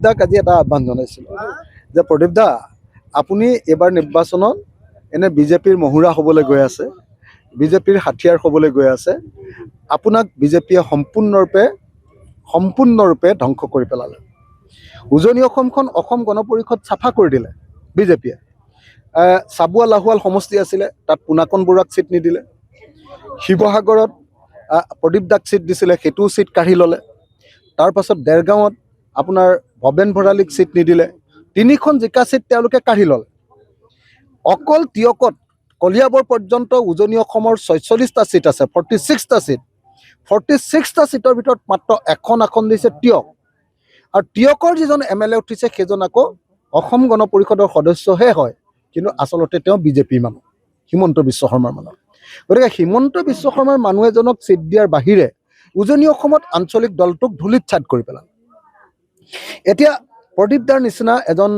দাক আজি এটা আহ্বান জনাইছিলোঁ যে প্ৰদীপ দা আপুনি এইবাৰ নিৰ্বাচনত এনে বিজেপিৰ মহুৰা হ'বলৈ গৈ আছে, বিজেপিৰ হাথিয়াৰ হ'বলৈ গৈ আছে। আপোনাক বিজেপিয়ে সম্পূৰ্ণৰূপে ধ্বংস কৰি পেলালে। উজনি অসমখন অসম গণ পৰিষদ চাফা কৰি দিলে বিজেপিয়ে। চাবুৱা লাহোৱাল সমষ্টি আছিলে, তাত পুনাকন বৰুৱাক ছিট নিদিলে। শিৱসাগৰত প্ৰদীপ দাক ছিট দিছিলে, সেইটোও ছিট কাঢ়ি ল'লে। তাৰপাছত দেৰগাঁৱত আপোনাৰ ভৱেন ভৰালীক ছিট নিদিলে। 3খন জিকা ছিট তেওঁলোকে কাঢ়ি ল'লে। অকল টিয়কত কলিয়াবৰ পৰ্যন্ত উজনি অসমৰ 46টা ছিট আছে, 46টা ছিট। 46টা ছিটৰ ভিতৰত মাত্ৰ এখন আসন দিছে টিয়ক। আৰু টিয়কৰ যিজন MLA উঠিছে সেইজন আকৌ অসম গণ পৰিষদৰ সদস্যহে হয়, কিন্তু আচলতে তেওঁ বিজেপিৰ মানুহ, হিমন্ত বিশ্ব শৰ্মাৰ মানুহ। গতিকে হিমন্ত বিশ্ব শৰ্মাৰ মানুহ এজনক ছিট দিয়াৰ বাহিৰে উজনি অসমত আঞ্চলিক দলটোক ধূলিত ছাট কৰি পেলালে। এতিয়া প্ৰদীপ দাৰ নিচিনা এজন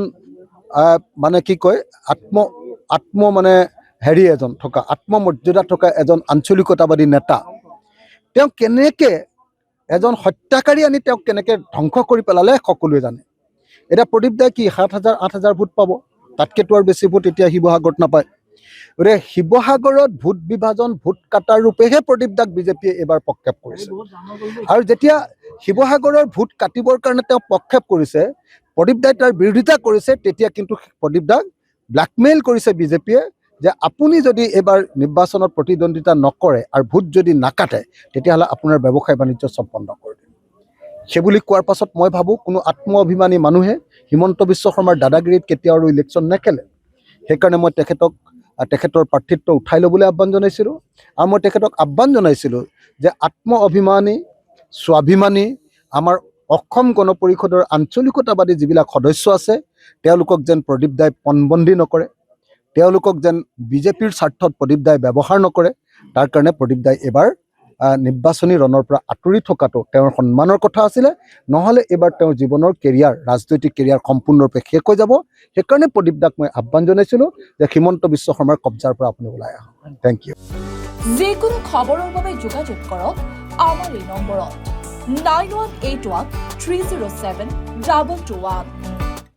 মানে কি কয় আত্ম মানে হেৰি এজন থকা, আত্মমৰ্যাদা থকা এজন আঞ্চলিকতাবাদী নেতা, তেওঁ কেনেকৈ এজন হত্যাকাৰী আনি তেওঁক কেনেকৈ ধ্বংস কৰি পেলালে সকলোৱে জানে। এতিয়া প্ৰদীপ দাই কি 7,000 8,000 ভোট পাব, তাতকেতো আৰু বেছি ভোট এতিয়া শিৱসাগৰত নাপায়। গতিকে শিৱসাগৰত ভোট বিভাজন, ভোট কাটাৰ ৰূপেহে প্ৰদীপ দাক বিজেপিয়ে এইবাৰ প্ৰক্ষেপ কৰিছে। আৰু যেতিয়া শিৱসাগৰৰ ভোট কাটিবৰ কাৰণে তেওঁ প্ৰক্ষেপ কৰিছে, প্ৰদীপ দাই তাৰ বিৰোধিতা কৰিছে, তেতিয়া কিন্তু প্ৰদীপ দাক ব্লেকমেইল কৰিছে বিজেপিয়ে যে আপুনি যদি এইবাৰ নিৰ্বাচনত প্ৰতিদ্বন্দ্বিতা নকৰে আৰু ভোট যদি নাকাটে, তেতিয়াহ'লে আপোনাৰ ব্যৱসায় বাণিজ্য চব বন্ধ কৰি দিম। সেইবুলি কোৱাৰ পাছত মই ভাবোঁ কোনো আত্ম অভিমানী মানুহে হিমন্ত বিশ্ব শৰ্মাৰ দাদাগিৰিত কেতিয়াও আৰু ইলেকশ্যন নেখেলে। সেইকাৰণে মই তেখেতৰ প্ৰাৰ্থিত্ব উঠাই ল'বলৈ আহ্বান জনাইছিলোঁ। আৰু মই তেখেতক আহ্বান জনাইছিলোঁ যে আত্ম অভিমানী, স্বাভিমানী আমাৰ অসম গণ পৰিষদৰ আঞ্চলিকতাবাদী যিবিলাক সদস্য আছে, তেওঁলোকক যেন প্ৰদীপ দাই পণবন্দী নকৰে, তেওঁলোকক যেন বিজেপিৰ স্বাৰ্থত প্ৰদীপ দাই ব্যৱহাৰ নকৰে। তাৰ কাৰণে প্ৰদীপ দাই এইবাৰ নিৰ্বাচনী ৰণৰ পৰা আঁতৰি থকাটো তেওঁৰ সন্মানৰ কথা আছিলে। নহ'লে এইবাৰ তেওঁৰ জীৱনৰ ৰাজনৈতিক কেৰিয়াৰ সম্পূৰ্ণৰূপে শেষ হৈ যাব। সেইকাৰণে প্ৰদীপ দাক মই আহ্বান জনাইছিলোঁ যে হিমন্ত বিশ্ব শৰ্মাৰ কব্জাৰ পৰা আপুনি ওলাই আহক। Thank you. যিকোনো খবৰৰ বাবে যোগাযোগ কৰক আমাৰ এই নম্বৰত 9181 307 2221।